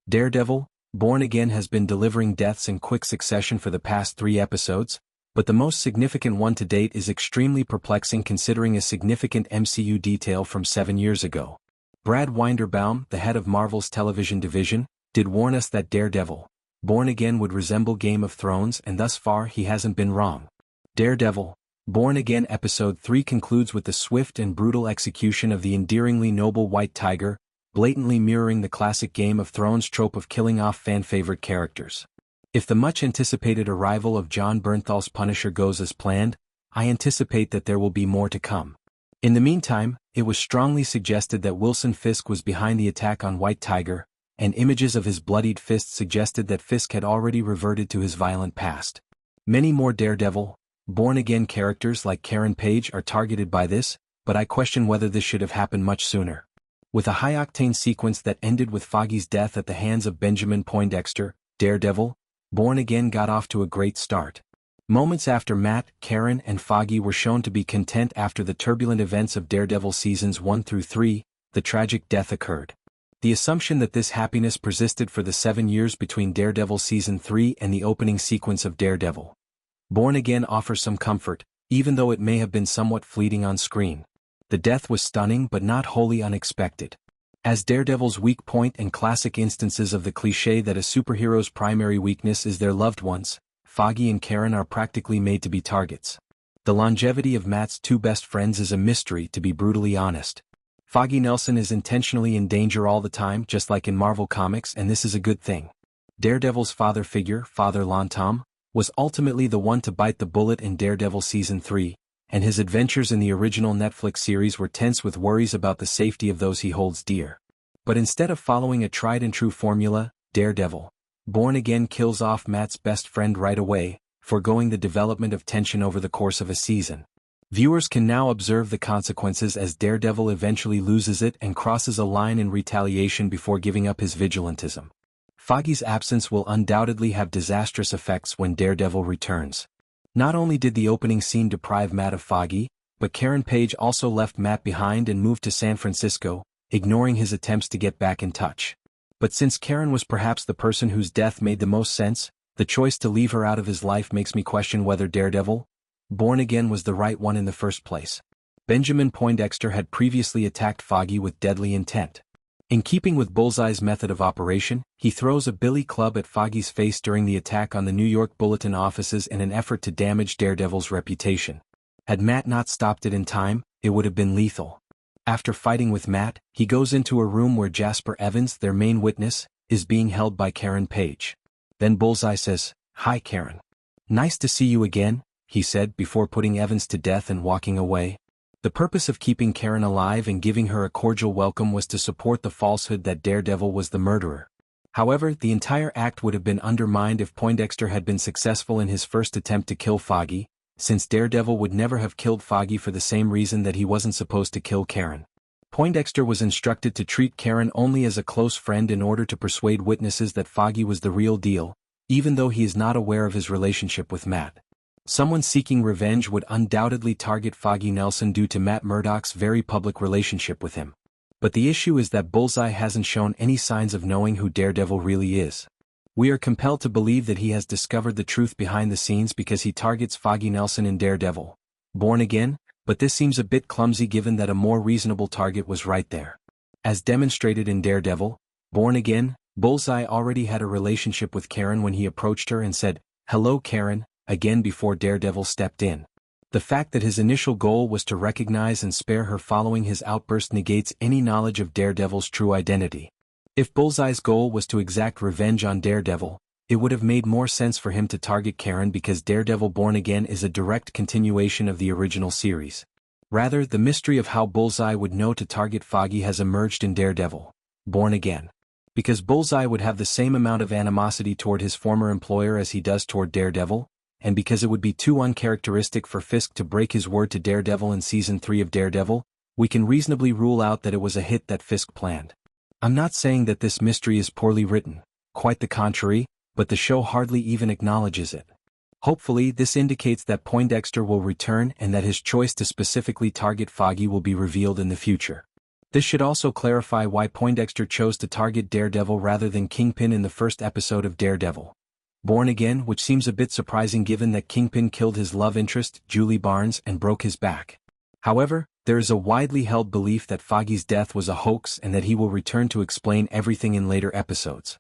Daredevil, Born Again has been delivering deaths in quick succession for the past 3 episodes, but the most significant one to date is extremely perplexing considering a significant MCU detail from 7 years ago. Brad Winderbaum, the head of Marvel's television division, did warn us that Daredevil, Born Again would resemble Game of Thrones, and thus far he hasn't been wrong. Daredevil, Born Again Episode 3 concludes with the swift and brutal execution of the endearingly noble White Tiger, blatantly mirroring the classic Game of Thrones trope of killing off fan-favorite characters. If the much-anticipated arrival of Jon Bernthal's Punisher goes as planned, I anticipate that there will be more to come. In the meantime, it was strongly suggested that Wilson Fisk was behind the attack on White Tiger, and images of his bloodied fist suggested that Fisk had already reverted to his violent past. Many more Daredevil, Born Again characters like Karen Page are targeted by this, but I question whether this should have happened much sooner. With a high-octane sequence that ended with Foggy's death at the hands of Benjamin Poindexter, Daredevil, Born Again got off to a great start. Moments after Matt, Karen, and Foggy were shown to be content after the turbulent events of Daredevil seasons 1 through 3, the tragic death occurred. The assumption that this happiness persisted for the 7 years between Daredevil Season 3 and the opening sequence of Daredevil, Born Again offers some comfort, even though it may have been somewhat fleeting on screen. The death was stunning but not wholly unexpected. As Daredevil's weak point and classic instances of the cliché that a superhero's primary weakness is their loved ones, Foggy and Karen are practically made to be targets. The longevity of Matt's 2 best friends is a mystery, to be brutally honest. Foggy Nelson is intentionally in danger all the time, just like in Marvel Comics, and this is a good thing. Daredevil's father figure, Father Lantom, was ultimately the one to bite the bullet in Daredevil Season 3, and his adventures in the original Netflix series were tense with worries about the safety of those he holds dear. But instead of following a tried-and-true formula, Daredevil, Born Again kills off Matt's best friend right away, foregoing the development of tension over the course of a season. Viewers can now observe the consequences as Daredevil eventually loses it and crosses a line in retaliation before giving up his vigilantism. Foggy's absence will undoubtedly have disastrous effects when Daredevil returns. Not only did the opening scene deprive Matt of Foggy, but Karen Page also left Matt behind and moved to San Francisco, ignoring his attempts to get back in touch. But since Karen was perhaps the person whose death made the most sense, the choice to leave her out of his life makes me question whether Daredevil, Born Again was the right one in the first place. Benjamin Poindexter had previously attacked Foggy with deadly intent. In keeping with Bullseye's method of operation, he throws a billy club at Foggy's face during the attack on the New York Bulletin offices in an effort to damage Daredevil's reputation. Had Matt not stopped it in time, it would have been lethal. After fighting with Matt, he goes into a room where Jasper Evans, their main witness, is being held by Karen Page. Then Bullseye says, "Hi Karen. Nice to see you again," he said before putting Evans to death and walking away. The purpose of keeping Karen alive and giving her a cordial welcome was to support the falsehood that Daredevil was the murderer. However, the entire act would have been undermined if Poindexter had been successful in his first attempt to kill Foggy, since Daredevil would never have killed Foggy for the same reason that he wasn't supposed to kill Karen. Poindexter was instructed to treat Karen only as a close friend in order to persuade witnesses that Foggy was the real deal, even though he is not aware of his relationship with Matt. Someone seeking revenge would undoubtedly target Foggy Nelson due to Matt Murdock's very public relationship with him. But the issue is that Bullseye hasn't shown any signs of knowing who Daredevil really is. We are compelled to believe that he has discovered the truth behind the scenes because he targets Foggy Nelson in Daredevil, Born Again, but this seems a bit clumsy given that a more reasonable target was right there. As demonstrated in Daredevil, Born Again, Bullseye already had a relationship with Karen when he approached her and said, "Hello Karen," again before Daredevil stepped in. The fact that his initial goal was to recognize and spare her following his outburst negates any knowledge of Daredevil's true identity. If Bullseye's goal was to exact revenge on Daredevil, it would have made more sense for him to target Karen because Daredevil Born Again is a direct continuation of the original series. Rather, the mystery of how Bullseye would know to target Foggy has emerged in Daredevil, Born Again. Because Bullseye would have the same amount of animosity toward his former employer as he does toward Daredevil, and because it would be too uncharacteristic for Fisk to break his word to Daredevil in Season 3 of Daredevil, we can reasonably rule out that it was a hit that Fisk planned. I'm not saying that this mystery is poorly written, quite the contrary, but the show hardly even acknowledges it. Hopefully, this indicates that Poindexter will return and that his choice to specifically target Foggy will be revealed in the future. This should also clarify why Poindexter chose to target Daredevil rather than Kingpin in the first episode of Daredevil. Born Again, which seems a bit surprising given that Kingpin killed his love interest, Julie Barnes, and broke his back. However, there is a widely held belief that Foggy's death was a hoax and that he will return to explain everything in later episodes.